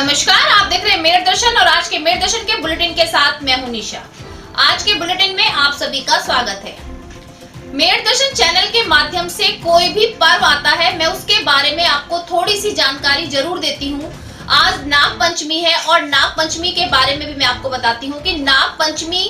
नमस्कार, आप देख रहे हैं मेरठ दर्शन और आज के मेरठ दर्शन के बुलेटिन के साथ मैं हूं निशा। आज के बुलेटिन में आप सभी का स्वागत है। मेरठ दर्शन चैनल के माध्यम से कोई भी पर्व आता है, मैं उसके बारे में आपको थोड़ी सी जानकारी जरूर देती हूं। आज नाग पंचमी है और नाग पंचमी के बारे में भी मैं आपको बताती हूँ कि नाग पंचमी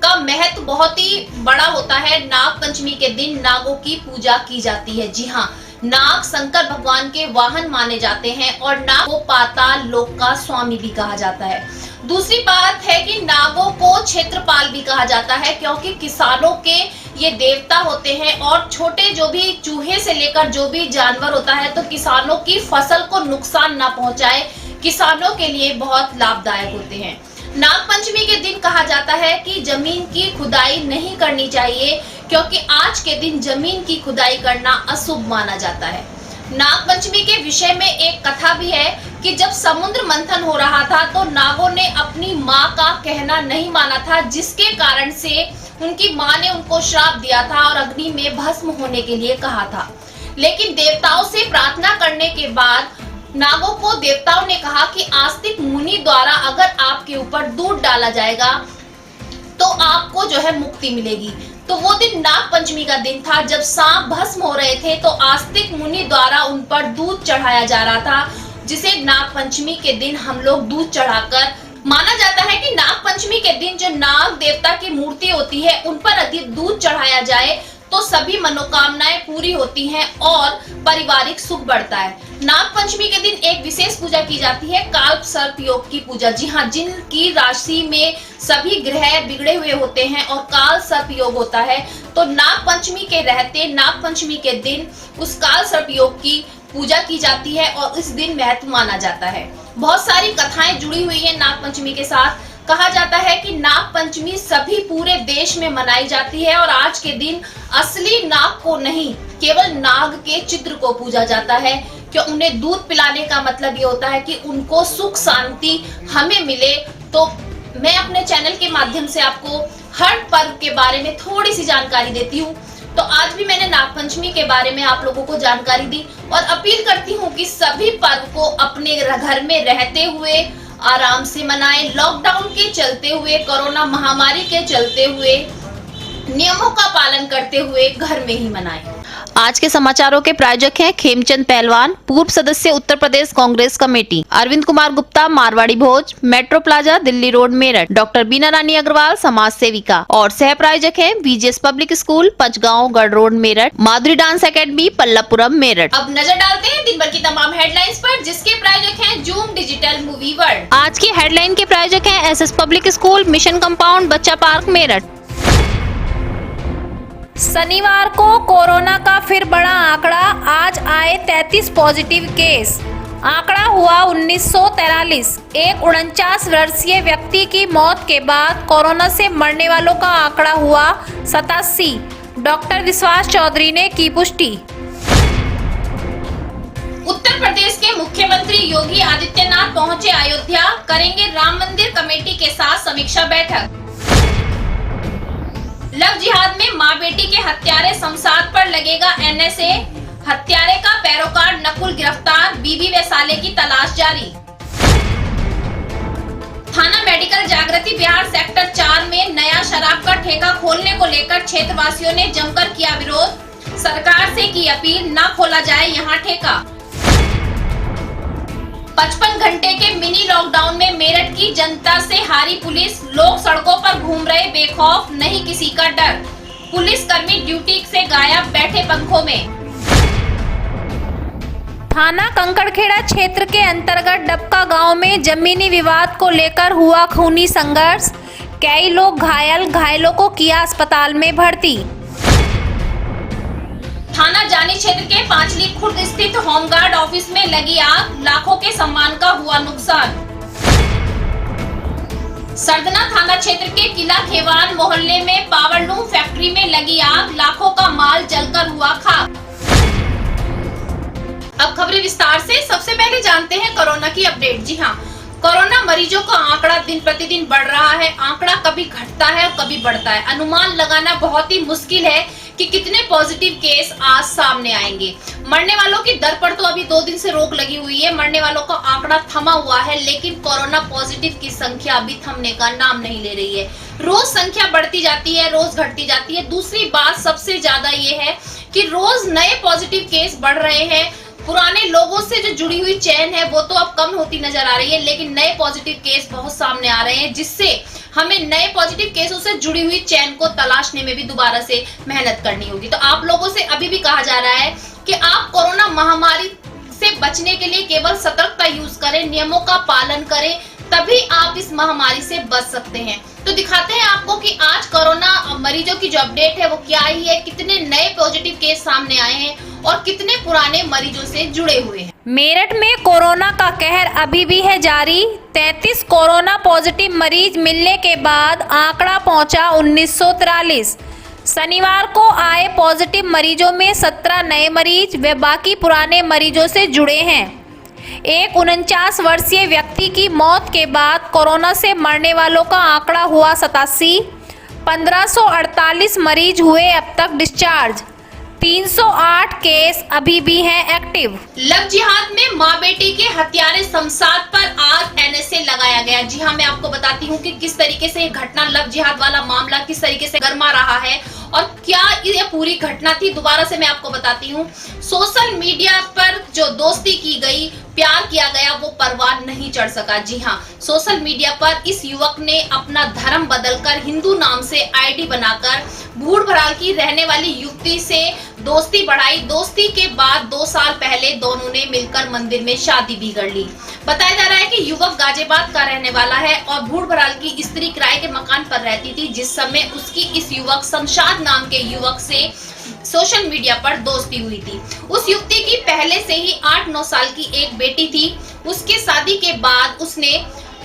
का महत्व बहुत ही बड़ा होता है। नाग पंचमी के दिन नागों की पूजा की जाती है। जी हाँ, नाग शंकर भगवान के वाहन माने जाते हैं और नाग को पाताल लोक का स्वामी भी कहा जाता है। दूसरी बात है कि नागों को क्षेत्रपाल भी कहा जाता है, क्योंकि किसानों के ये देवता होते हैं और छोटे जो भी चूहे से लेकर जो भी जानवर होता है, तो किसानों की फसल को नुकसान ना पहुंचाए, किसानों के लिए बहुत लाभदायक होते हैं। नाग पंचमी के दिन कहा जाता है कि जमीन की खुदाई नहीं करनी चाहिए, क्योंकि आज के दिन जमीन की खुदाई करना अशुभ माना जाता है। नाग पंचमी के विषय में एक कथा भी है कि जब समुद्र मंथन हो रहा था तो नागों ने अपनी माँ का कहना नहीं माना था, जिसके कारण से उनकी माँ ने उनको श्राप दिया था और अग्नि में भस्म होने के लिए कहा था। लेकिन देवताओं से प्रार्थना करने के बाद नागों को देवताओं ने कहा कि आस्तिक मुनि द्वारा अगर आपके ऊपर दूध डाला जाएगा तो आपको जो है मुक्ति मिलेगी। तो वो दिन नाग पंचमी का दिन था, जब सांप भस्म हो रहे थे तो आस्तिक मुनि द्वारा उन पर दूध चढ़ाया जा रहा था, जिसे नाग पंचमी के दिन हम लोग दूध चढ़ाकर माना जाता है कि नाग पंचमी के दिन जो नाग देवता की मूर्ति होती है उन पर अधिक दूध चढ़ाया जाए तो सभी मनोकामनाएं पूरी होती हैं और पारिवारिक सुख बढ़ता है। नाग पंचमी के दिन एक विशेष पूजा की जाती है, काल सर्प योग की पूजा। जी हाँ, जिनकी राशि में सभी ग्रह बिगड़े हुए होते हैं और काल सर्प योग होता है, तो नाग पंचमी के रहते नाग पंचमी के दिन उस काल सर्प योग की पूजा की जाती है और इस दिन महत्व माना जाता है। बहुत सारी कथाएं जुड़ी हुई है नाग पंचमी के साथ। कहा जाता है कि नाग पंचमी सभी पूरे देश में मनाई जाती है और आज के दिन असली नाग को नहीं, केवल नाग के चित्र को पूजा जाता है, क्योंकि उन्हें दूध पिलाने का मतलब ये होता है कि उनको सुख शांति हमें मिले। तो मैं अपने चैनल के माध्यम से आपको हर पर्व के बारे में थोड़ी सी जानकारी देती हूँ। तो आज भी मैंने नाग पंचमी के बारे में आप लोगों को जानकारी दी और अपील करती हूँ कि सभी पर्व को अपने घर में रहते हुए आराम से मनाएं। लॉकडाउन के चलते हुए, कोरोना महामारी के चलते हुए नियमों का पालन करते हुए घर में ही मनाएं। आज के समाचारों के प्रायोजक हैं खेमचंद पहलवान, पूर्व सदस्य Uttar Pradesh Congress committee, Arvind Kumar Gupta, Marwari Bhoj, metro plaza, Delhi road, Meerut, doctor Bina Rani Agarwal, समाज सेविका, और सह प्रायोजक हैं बीजीएस पब्लिक स्कूल, पंचगांव, गढ़ रोड, मेरठ, माधुरी डांस एकेडमी, पल्लवपुरम, मेरठ। अब नजर डालते हैं दिन भर की तमाम हेडलाइंस पर, जिसके प्रायोजक हैं जूम डिजिटल मूवी वर्ल्ड। आज की हेडलाइन के प्रायोजक हैं SS public school, mission compound, बच्चा पार्क, मेरठ। शनिवार को कोरोना का फिर बड़ा आंकड़ा, आज आए 33 पॉजिटिव केस। आंकड़ा हुआ 1943। एक 49 वर्षीय व्यक्ति की मौत के बाद कोरोना से मरने वालों का आंकड़ा हुआ 87। डॉक्टर विश्वास चौधरी ने की पुष्टि। उत्तर प्रदेश के मुख्यमंत्री योगी आदित्यनाथ पहुंचे अयोध्या, करेंगे राम मंदिर कमेटी के साथ समीक्षा बैठक। लव जिहाद में मां बेटी के हत्यारे शमशाद पर लगेगा एनएसए, हत्यारे का पैरोकार नकुल गिरफ्तार, बीबी व साले की तलाश जारी। थाना मेडिकल जागृति बिहार सेक्टर 4 में नया शराब का ठेका खोलने को लेकर क्षेत्रवासियों ने जमकर किया विरोध, सरकार से की अपील न खोला जाए यहां ठेका। 55 घंटे के मिनी लॉकडाउन में मेरठ की जनता से हारी पुलिस, लोग सड़कों पर घूम रहे बेखौफ, नहीं किसी का डर। पुलिस कर्मी ड्यूटी से गायब, बैठे पंखों में। थाना कंकड़खेड़ा क्षेत्र के अंतर्गत डबका गांव में जमीनी विवाद को लेकर हुआ खूनी संघर्ष, कई लोग घायल, घायलों को किया अस्पताल में भर्ती। थाना जानी क्षेत्र के पांचली खुर्द स्थित होमगार्ड ऑफिस में लगी आग, लाखों के सम्मान का हुआ नुकसान। सरदना थाना क्षेत्र के किला खेवान मोहल्ले में पावरलूम फैक्ट्री में लगी आग, लाखों का माल जलकर हुआ खाक। अब खबरें विस्तार से। सबसे पहले जानते हैं कोरोना की अपडेट। जी हाँ, कोरोना मरीजों का आंकड़ा दिन प्रतिदिन बढ़ रहा है। आंकड़ा कभी घटता है और कभी बढ़ता है। अनुमान लगाना बहुत ही मुश्किल है कि कितने पॉजिटिव केस आज सामने आएंगे। मरने वालों की दर पर तो अभी 2 दिन से रोक लगी हुई है, मरने वालों का आंकड़ा थमा हुआ है, लेकिन कोरोना पॉजिटिव की संख्या अभी थमने का नाम नहीं ले रही है। रोज संख्या बढ़ती जाती है, रोज घटती जाती है। दूसरी बात सबसे ज्यादा ये है कि रोज नए पॉजिटिव केस बढ़ रहे हैं। पुराने लोगों से जो जुड़ी हुई चेन है वो तो अब कम होती नजर आ रही है, लेकिन नए पॉजिटिव केस बहुत सामने आ रहे हैं, जिससे हमें नए पॉजिटिव केसों से जुड़ी हुई चेन को तलाशने में भी दोबारा से मेहनत करनी होगी। तो आप लोगों से अभी भी कहा जा रहा है कि आप कोरोना महामारी से बचने के लिए केवल सतर्कता यूज करें, नियमों का पालन करें, तभी आप इस महामारी से बच सकते हैं। तो दिखाते हैं आपको कि आज कोरोना मरीजों की जो अपडेट है वो क्या आई है, कितने नए पॉजिटिव केस सामने आए हैं और कितने पुराने मरीजों से जुड़े हुए हैं। मेरठ में कोरोना का कहर अभी भी है जारी। 33 कोरोना पॉजिटिव मरीज मिलने के बाद आंकड़ा पहुंचा 1943। शनिवार को आए पॉजिटिव मरीजों में 17 नए मरीज व बाकी पुराने मरीजों से जुड़े हैं। एक 49 वर्षीय व्यक्ति की मौत के बाद कोरोना से मरने वालों का आंकड़ा हुआ 87। 1548 मरीज हुए अब तक डिस्चार्ज। 308 केस अभी भी हैं एक्टिव। लव जिहाद में माँ बेटी के हत्यारे शमशाद पर आज एनएसए लगाया गया। जी हाँ, मैं आपको बताती हूँ कि किस तरीके से ये घटना, लव जिहाद वाला मामला किस तरीके से गर्मा रहा है और क्या ये पूरी घटना थी। दोबारा से मैं आपको बताती हूँ, सोशल मीडिया पर जो दोस्ती की गई, प्यार किया गया, वो परवान नहीं चढ़ सका। जी हाँ, सोशल मीडिया पर इस युवक ने अपना धर्म बदलकर हिंदू नाम से आईडी बनाकर भूड़ भड़ाल की रहने वाली युवती से दोस्ती बढ़ाई। दोस्ती के बाद 2 साल पहले दोनों ने मिलकर मंदिर में शादी भी कर ली। बताया जा रहा है कि युवक गाजियाबाद का रहने वाला है और भूड़ भड़ाल की स्त्री किराए के मकान पर रहती थी, जिस समय उसकी इस युवक शमशाद नाम के युवक से सोशल मीडिया पर दोस्ती हुई थी। उस युवती की पहले से ही 8-9 साल की एक बेटी थी। उसके शादी के बाद उसने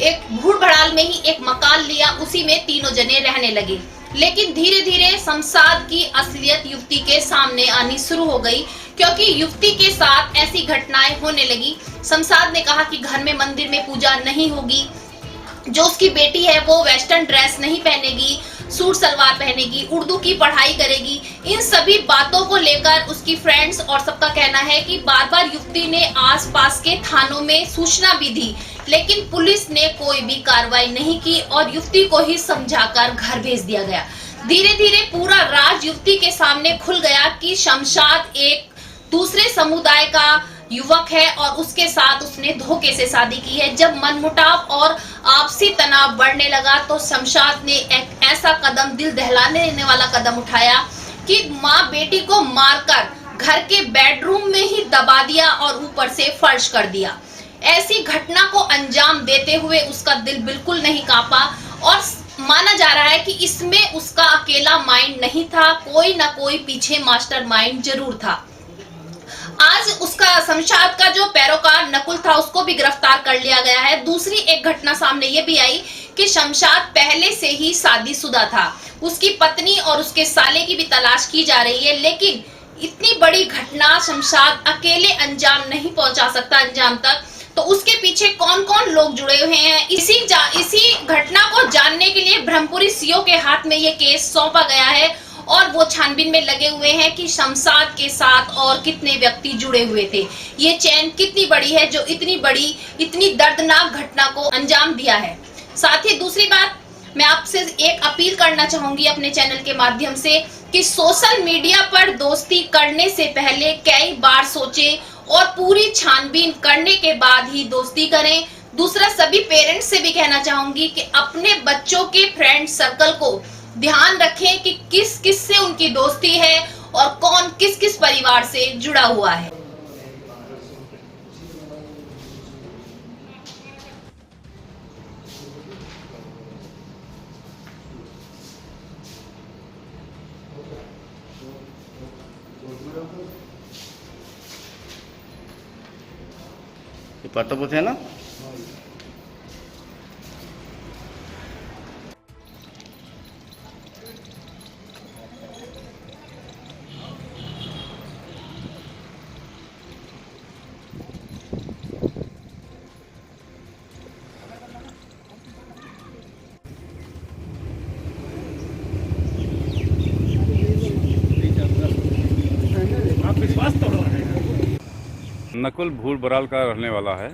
एक भूड़ भड़ाल में ही एक मकान लिया, उसी में तीनों जने रहने लगे। लेकिन धीरे धीरे शमशाद की असलियत युवती के सामने आनी शुरू हो गई, क्योंकि युवती के साथ ऐसी घटनाएं होने लगी। शमशाद ने कहा कि घर में मंदिर में पूजा नहीं होगी, जो उसकी बेटी है वो वेस्टर्न ड्रेस नहीं पहनेगी, सूट सलवार पहनेगी, उर्दू की पढ़ाई करेगी। इन सभी बातों को लेकर उसकी फ्रेंड्स और सबका कहना है कि बार बार युवती ने आसपास के थानों में सूचना भी दी, लेकिन पुलिस ने कोई भी कार्रवाई नहीं की और युवती को ही समझाकर घर भेज दिया गया। धीरे धीरे पूरा राज युवती के सामने खुल गया कि शमशाद एक दूसरे समुदाय का युवक है और उसके साथ उसने धोखे से शादी की है। जब मनमुटाव और आपसी तनाव बढ़ने लगा तो शमशाद ने एक ऐसा कदम, दिल दहलाने देने वाला कदम उठाया कि माँ बेटी को मारकर घर के बेडरूम में ही दबा दिया और ऊपर से फर्श कर दिया। ऐसी घटना को अंजाम देते हुए उसका दिल बिल्कुल नहीं कांपा और माना जा रहा है कि इसमें उसका अकेला माइंड नहीं था, कोई ना कोई पीछे मास्टरमाइंड जरूर था। आज उसका शमशाद का जो पैरोकार नकुल था उसको भी गिरफ्तार कर लिया गया है। दूसरी एक घटना सामने ये भी आई कि शमशाद पहले से ही शादीशुदा था। उसकी पत्नी और उसके साले की भी तलाश की जा रही है, लेकिन इतनी बड़ी घटना शमशाद अकेले अंजाम नहीं पहुंचा सकता अंजाम तक। तो उसके पीछे कौन कौन लोग जुड़े हुए हैं, इसी घटना को जानने के लिए ब्रह्मपुरी सीओ के हाथ में ये केस सौंपा गया है और वो छानबीन में लगे हुए हैं कि शमशाद के साथ और कितने व्यक्ति जुड़े हुए थे। ये चेन कितनी बड़ी है जो इतनी बड़ी, इतनी दर्दनाक घटना को अंजाम दिया है। साथ ही दूसरी बात, मैं आपसे एक अपील करना चाहूंगी अपने चैनल के माध्यम से कि सोशल मीडिया पर दोस्ती करने से पहले कई बार सोचें और पूरी छानबीन करने के बाद ही दोस्ती करें। दूसरा, सभी पेरेंट्स से भी कहना चाहूंगी कि अपने बच्चों के फ्रेंड सर्कल को ध्यान रखें कि किस किस से उनकी दोस्ती है और कौन किस किस परिवार से जुड़ा हुआ है। पाटपुर है ना। नकुल भूल बराल का रहने वाला है,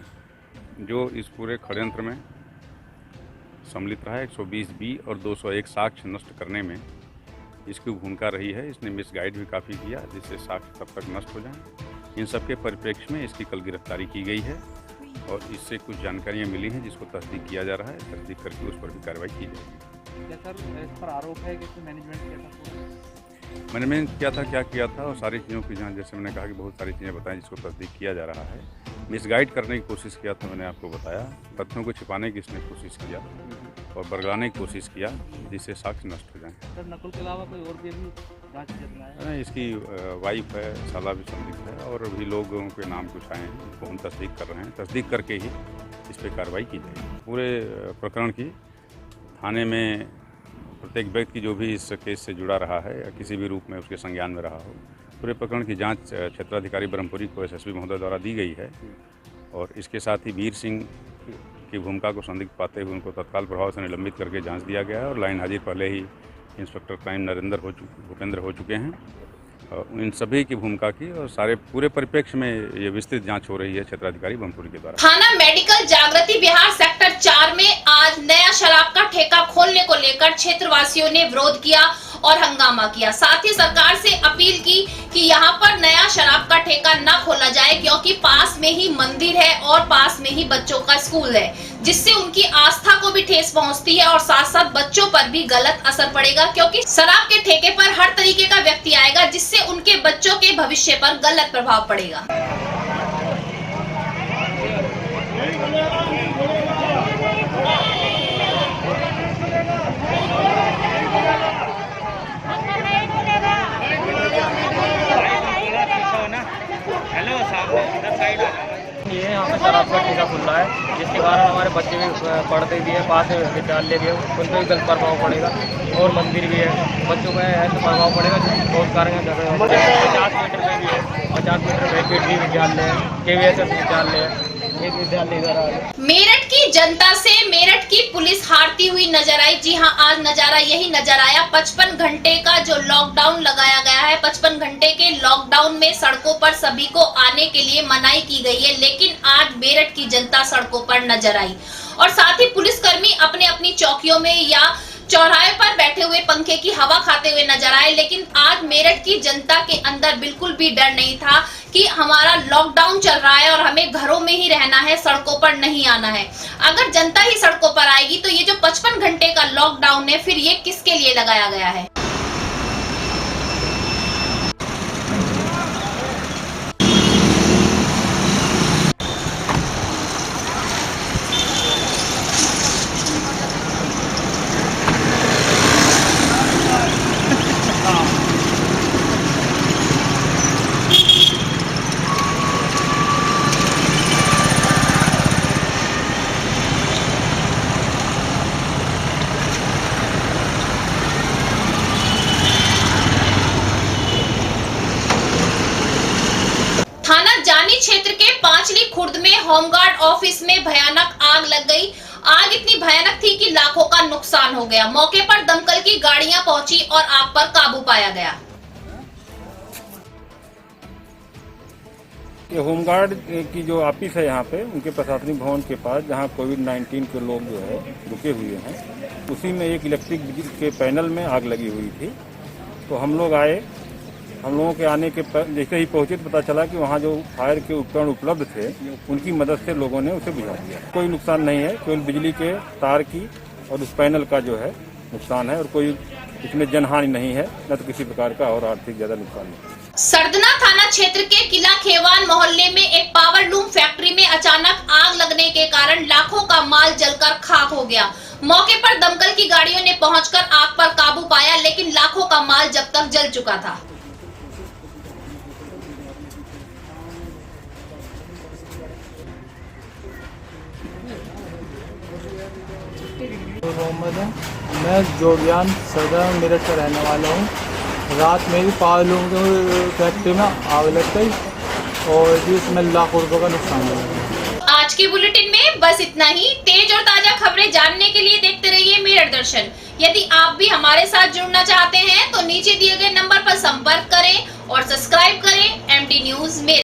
जो इस पूरे षड्यंत्र में सम्मिलित रहा है। 120B और 201 साक्ष्य नष्ट करने में इसकी भूमिका रही है। इसने मिसगाइड भी काफ़ी किया, जिससे साक्ष्य तब तक नष्ट हो जाएं। इन सब के परिप्रेक्ष्य में इसकी कल गिरफ्तारी की गई है और इससे कुछ जानकारियां मिली हैं, जिसको तस्दीक किया जा रहा है। तस्दीक करके उस पर भी कार्रवाई की जाएगी। क्या सर इस पर आरोप है कि मैनेजमेंट किया था? मैनेजमेंट क्या था, क्या किया था, और सारी चीज़ों की जांच, जैसे मैंने कहा कि बहुत सारी चीज़ें बताएं जिसको तस्दीक किया जा रहा है। मिसगाइड करने की कोशिश किया था, मैंने आपको बताया। तथ्यों को छिपाने की इसने कोशिश किया और बरगलाने की कोशिश किया, जिससे साक्ष्य नष्ट हो जाए। सर नकुल के अलावा कोई और भी अभी जांच चल रहा है? इसकी वाइफ है, साला भी संदिग्ध है, और भी लोगों के नाम कुछ आए हैं, जिसको हम तस्दीक कर रहे हैं। तस्दीक करके ही इस पर कार्रवाई की जाएगी। पूरे प्रकरण की थाने में प्रत्येक व्यक्ति की जो भी इस केस से जुड़ा रहा है या किसी भी रूप में उसके संज्ञान में रहा हो, पूरे प्रकरण की जांच क्षेत्राधिकारी ब्रह्मपुरी को एसएसपी महोदय द्वारा दी गई है। और इसके साथ ही वीर सिंह की भूमिका को संदिग्ध पाते हुए उनको तत्काल प्रभाव से निलंबित करके जांच दिया गया है और लाइन हाजिर पहले ही इंस्पेक्टर क्राइम भूपेंद्र हो चुके हैं। इन सभी की भूमिका की और सारे पूरे परिप्रेक्ष्य में ये विस्तृत जांच हो रही है क्षेत्राधिकारी ब्रह्मपुरी के द्वारा। थाना मेडिकल जागृति विहार सेक्टर 4 में आज नया शराब का ठेका खोलने को लेकर क्षेत्रवासियों ने विरोध किया और हंगामा किया। साथ ही सरकार से अपील की कि यहाँ पर नया शराब का ठेका न खोला जाए, क्योंकि पास में ही मंदिर है और पास में ही बच्चों का स्कूल है, जिससे उनकी आस्था को भी ठेस पहुँचती है और साथ साथ बच्चों पर भी गलत असर पड़ेगा, क्योंकि शराब के ठेके पर हर तरीके का व्यक्ति आएगा, जिससे उनके बच्चों के भविष्य पर गलत प्रभाव पड़ेगा। ये यहाँ पे शराब का ठेका खुल रहा है, जिसके कारण हमारे बच्चे भी पढ़ते भी है, पास में विद्यालय भी है, उन पर भी गलत प्रभाव पड़ेगा और मंदिर भी है, बच्चों का ऐसा प्रभाव पड़ेगा जिससे बहुत कारण 50 मीटर में भी है, 50 मीटर में केंद्रीय विद्यालय है, KVSS विद्यालय है, एक विद्यालय इधर आ गया। मेरठ की जनता से मेरठ की पुलिस हारती हुई नजर आई। जी हां, आज नजारा यही नजर आया। 55 घंटे का जो लॉकडाउन लगाया गया है, 55 घंटे के लॉकडाउन में सड़कों पर सभी को आने के लिए मनाही की गई है, लेकिन आज मेरठ की जनता सड़कों पर नजर आई और साथ ही पुलिसकर्मी अपने अपनी चौकियों में या चौराहे पर बैठे हुए पंखे की हवा खाते हुए नजर आए। लेकिन आज मेरठ की जनता के अंदर बिल्कुल भी डर नहीं था कि हमारा लॉकडाउन चल रहा है और हमें घरों में ही रहना है, सड़कों पर नहीं आना है। अगर जनता ही सड़कों पर आएगी तो ये जो 55 घंटे का लॉकडाउन है, फिर ये किसके लिए लगाया गया है? क्षेत्र के पांचली खुर्द में होमगार्ड ऑफिस में भयानक आग लग गई। आग इतनी भयानक थी कि लाखों का नुकसान हो गया। मौके पर दमकल की गाड़ियां पहुंची और आग पर काबू पाया गया। ये होमगार्ड की जो ऑफिस है यहाँ पे, उनके प्रशासनिक भवन के पास, जहाँ कोविड-19 के लोग जो है रुके हुए हैं, उसी में एक इलेक्ट्रिक बिजली के पैनल में आग लगी हुई थी। तो हम लोग आए, हम लोगों के आने के जैसे ही पहुंचे तो पता चला कि वहाँ जो फायर के उपकरण उपलब्ध थे, उनकी मदद से लोगों ने उसे बुझा दिया। कोई नुकसान नहीं है, केवल बिजली के तार की और उस पैनल का जो है नुकसान है, और कोई इसमें जनहानि नहीं है, न तो किसी प्रकार का और आर्थिक ज्यादा नुकसान नहीं। सरदना थाना क्षेत्र के किला खेवान मोहल्ले में एक पावर लूम फैक्ट्री में अचानक आग लगने के कारण लाखों का माल जलकर खाक हो गया। मौके पर दमकल की गाड़ियों ने पहुंचकर आग पर काबू पाया, लेकिन लाखों का माल जब तक जल चुका था। मोहम्मद है, मैं जोगियान सदर मेरठ का रहने वाला हूँ। रात मेरी पावर लूम फैक्ट्री में आग लग गई और जिसमें लाखों रुपए का नुकसान हुआ। आज के बुलेटिन में बस इतना ही। तेज और ताजा खबरें जानने के लिए देखते रहिए मेरठ दर्शन। यदि आप भी हमारे साथ जुड़ना चाहते हैं तो नीचे दिए गए नंबर पर संपर्क करें और सब्सक्राइब करें MD न्यूज मेरठ।